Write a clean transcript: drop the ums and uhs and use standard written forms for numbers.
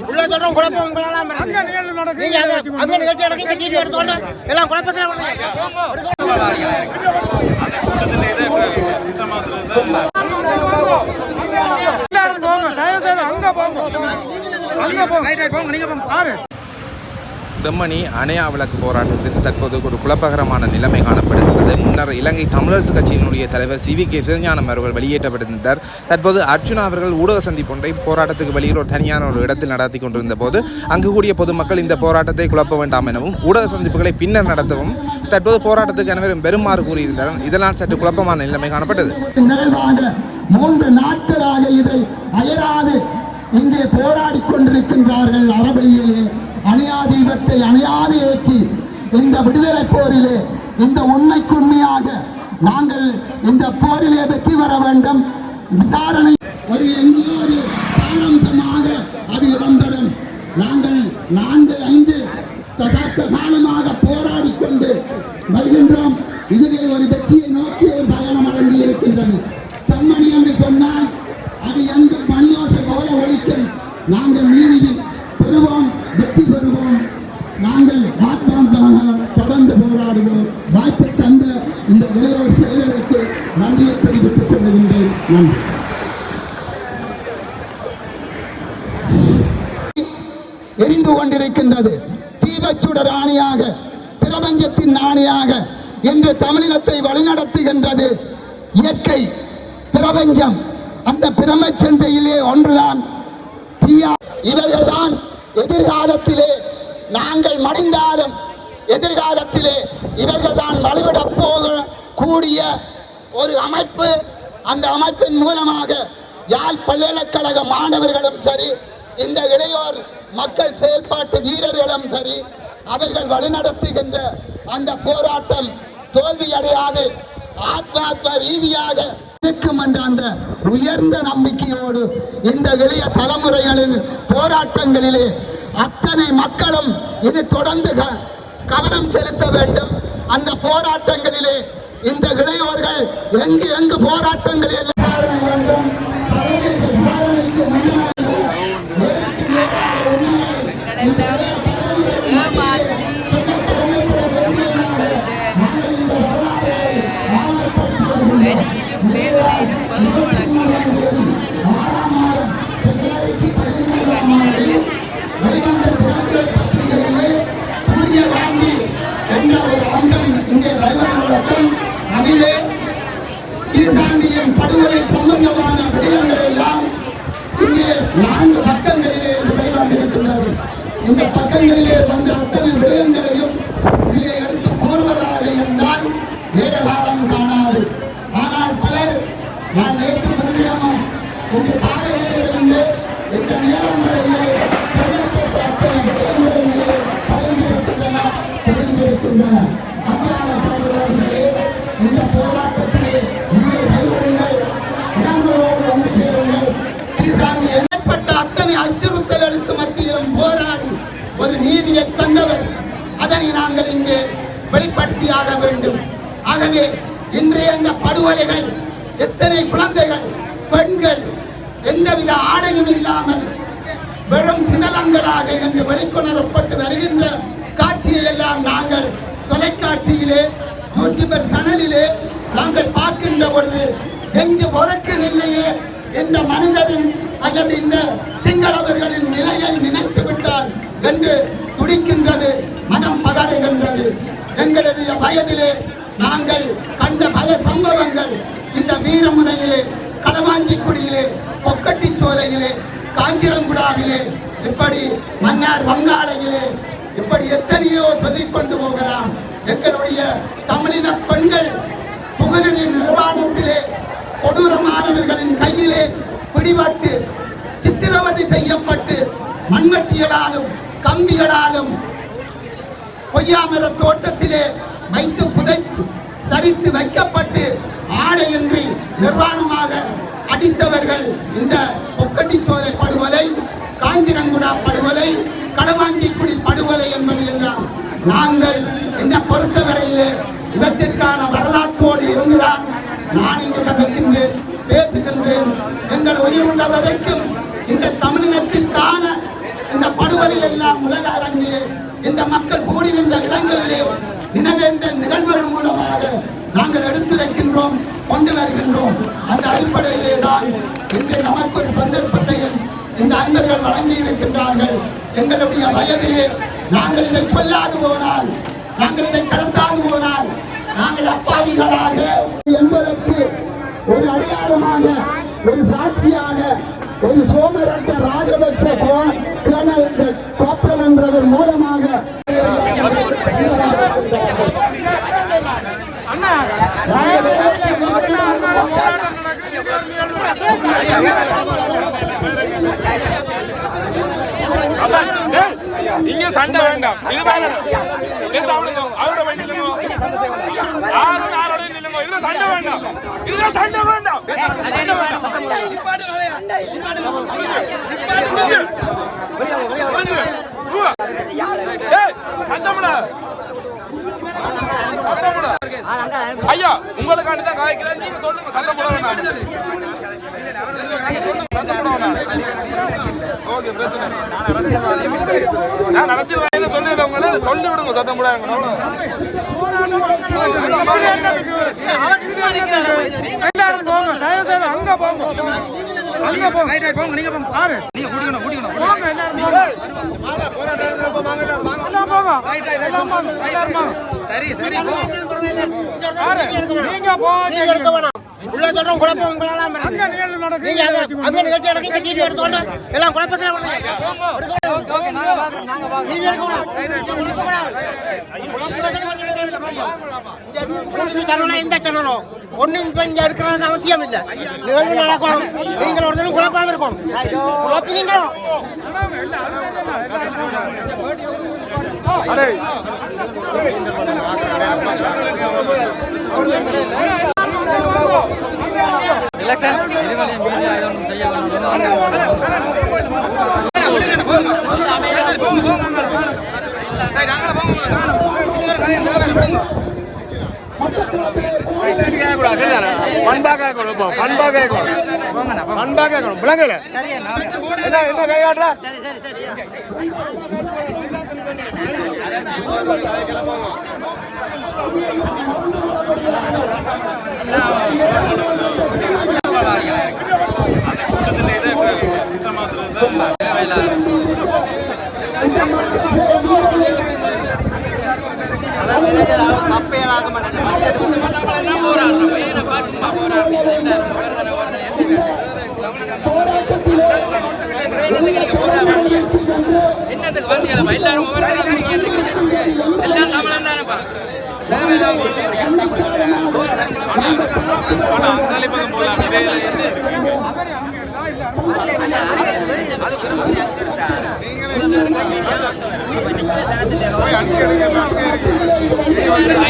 உள்ள சொல்றோம் குழப்பம் உங்களெல்லாம் அங்க நிகழ்ச்சி நடக்க டிவி எடுத்தோன்னு எல்லாம் குழப்பத்தில் செம்மணி அணையா விளக்கு போராட்டத்தில் தற்போது ஒரு குழப்பகரமான நிலைமை காணப்படுகிறது. முன்னர் இலங்கை தமிழரசு கட்சியினுடைய தலைவர் CVK சிவஞானம் அவர்கள் வெளியேற்றப்பட்டிருந்தார். தற்போது அர்ச்சுனா அவர்கள் ஊடக சந்திப்பொன்றை போராட்டத்துக்கு வெளியில் ஒரு தனியான ஒரு இடத்தில் நடத்தி கொண்டிருந்த போது அங்கு கூடிய பொதுமக்கள் இந்த போராட்டத்தை குழப்ப வேண்டாம் எனவும் ஊடக சந்திப்புகளை பின்னர் நடத்தவும் தற்போது போராட்டத்துக்கு அனைவரும் பெருமாறு கூறியிருந்தார். இதனால் சற்று குழப்பமான நிலைமை காணப்பட்டது. 3 நாட்களாக இதை அயராது இங்கே போராடி கொண்டிருக்கின்றார்கள். அறவழியிலே அணையா தீபத்தை அணையாது ஏற்றி இந்த விடுதலை போரிலே இந்த உண்மைக்குண்மையாக நாங்கள் இந்த போரிலே வெற்றி பெற வேண்டும். விசாரணை ஒரு எங்கேயாவது சாராம்சமாக அது இடம்பெறும். நாங்கள் 4-5 தசாப்த காலமாக போராடி கொண்டு வருகின்றோம். இதுவே ஒரு வெற்றியை நோக்கி ஒரு பயணம் அடங்கி இருக்கின்றது. செம்மணி என்று சொன்னால் அது எந்த மணியோசை போல ஒழிக்கும். நாங்கள் நீதி பெறுவோம், வெற்றி பெறுவோம். நாங்கள் ஆத்மார்த்தமாக தொடர்ந்து போராடுவோம். வாய்ப்பு தந்த இந்த இளையோர் செயல்களுக்கு நன்றியை தெரிவித்துக் கொள்கின்றேன். நன்றி. எரிந்து கொண்டிருக்கின்றது. தீபச்சுடர் ஆணையாக, பிரபஞ்சத்தின் ஆணையாக என்று தமிழினத்தை வழிநடத்துகின்றது இயற்கை பிரபஞ்சம். அந்த பிரபஞ்சந்தையிலே ஒன்றுதான் தீயா. இவர்கள்தான் எதிர்காலத்திலே நாங்கள் மடிந்தாலும் எதிர்காலத்திலே இவர்கள் தான் வழிவிடப் போகக்கூடிய ஒரு அமைப்பு. அந்த அமைப்பின் மூலமாக யாழ் பல்கலைக்கழக மாணவர்களும் சரி, இந்த இளையோர் மக்கள் செயல்பாட்டு வீரர்களும் சரி, அவர்கள் வழிநடத்துகின்ற அந்த போராட்டம் தோல்வியடையாது ஆத்மாத்ம ரீதியாக இருக்கும் என்ற அந்த உயர்ந்த நம்பிக்கையோடு இந்த இளைய தலைமுறைகளின் போராட்டங்களிலே அத்தனை மக்களும் இது தொடர்ந்து கவனம் செலுத்த வேண்டும். அந்த போராட்டங்களிலே இந்த இளையோர்கள் எங்கு போராட்டங்களில் அதிலே படுகொலை சம்பந்தமான விடயங்கள் எல்லாம் இங்கே 4 பக்கங்களிலே வெளிவந்திருக்கின்றது. இந்த பக்கங்களிலே வந்த அத்தனை விடயங்களையும் இதிலே எடுத்து கூறுவதாக இருந்தால் வேற காலம் காணாது. ஆனால் பலர் நான் நேற்று முன்தினமும் உங்கள் தாரையிலிருந்து இந்த நேரங்களிலே அத்தனை விடயங்களிலே பரிந்திருக்கின்றன. இந்த போராட்டத்திலே ஏற்பட்ட அத்தனை அச்சுறுத்தல்களுக்கு மத்தியிலும் போராடி ஒரு நீதியை தந்தவர். அதனை நாங்கள் இங்கே வெளிப்படுத்தியாக வேண்டும். ஆகவே இன்றைய இந்த படுகொலைகள் எத்தனை குழந்தைகள், பெண்கள் எந்தவித ஆடையும் இல்லாமல் வெறும் சிதலங்களாக என்று வெளிக்கொணரப்பட்டு வருகின்ற காட்சியை எல்லாம் நாங்கள் தொலைக்காட்சியிலே யூடியூபர் சேனலிலே நாங்கள் பார்க்கின்ற பொழுது எங்கு பொறுக்கவில்லையே இந்த மனிதரின் அல்லது இந்த சிங்களவர்களின் நிலையை நினைத்து விட்டார் என்று துடிக்கின்றது, மனம் பதறுகின்றது. எங்களுடைய வயதிலே நாங்கள் கண்ட பல சம்பவங்கள் இந்த வீரமுனையிலே, களவாஞ்சிக்குடியிலே, பொக்கட்டிச்சோலையிலே, காஞ்சிரங்குடாவிலே, இப்படி மன்னார் வங்காளையிலே, இப்படி எத்தனையோ சொல்லிக் கொண்டு போகலாம். எங்களுடைய தமிழின பெண்கள் புகழரின் நிர்வாணத்திலே கொடூரமானவர்களின் கையிலே பிடிபட்டு சித்திரவதை செய்யப்பட்டு மண்வெட்டிகளாலும் கம்பிகளாலும் பொய்யாமர தோட்டத்திலே வைத்து சரித்து வைக்கப்பட்டு ஆடையின்றி நிர்வாணமாக அடித்தவர்கள் இந்த பொக்கட்டிச்சோலை படுகொலை, காஞ்சிரங்குடா படுகொலை, களவாஞ்சிக்குடி படுகொலை என்பது எல்லாம் நாங்கள் என்ன பொறுத்தவரையிலே கொண்டு வருகின்றோம். அந்த அடிப்படையிலே தான் இன்று நமக்கு ஒரு சந்தர்ப்பத்தையும் இந்த அன்பர்கள் வழங்கி இருக்கின்றார்கள். எங்களுடைய வயதிலே நாங்கள் இதை கொல்லாது போனால், நாங்கள் இதை கடத்தாது போனால் நாங்கள் அப்பாவிகளாக என்பதற்கு ஒரு அடையாளமாக, ஒரு சாட்சியாக ஒரு சோமரட்ட ராஜபக்ச கோப்பல் என்றவர் மூலமாக இங்க சண்டை வேண்டாம். இது வேண்டாம். அவரோட வண்டி இதுல சண்டை வேண்டாம். இதுல சண்டை வேண்டாம். ஐயா உங்களுக்காண்டி தான் காய்க்கிறேன். நீங்க சொல்லுங்க, சண்டை போட வேண்டாம். ஓகே, பிரச்சனை. நான் அரசியல்வாதின்னு சொல்லிடுறேன். உங்களை சொல்லி விடுங்க, சத்தம் போடாங்க. எல்லாரும் போங்க, தயவு செய்து அங்க போங்க, அங்க போங்க, நீங்க போங்க, நீங்க குடிக்கணும் போங்க, எல்லாரும் போங்க, எல்லாம் போங்க, எல்லாம் போங்க, எல்லாரும் போங்க. சரி நீங்க போங்க. உள்ள சொல்றோம் குழப்பம் உங்களால அங்க நிகழ்வு நடக்குது. நீங்க அங்க நிகழ்ச்சி நடக்குது, டிவி எடுத்துட்டு எல்லாம் குழப்பத்துல இந்த சேனலும் ஒன்னும் இப்ப இங்க எடுக்கிறது அவசியம் இல்லை. நிகழ்வு நடக்கணும், நீங்கள் ஒரு தினம் குழப்பாம இருக்கணும். குழப்பினீங்க எலெக்ஷன் மீடியா செய்ய சப்பையலாக என்னத்துக்கு வந்தீங்களா? எல்லாரும் எல்லாம் தமிழன் தானேப்பா. அங்கே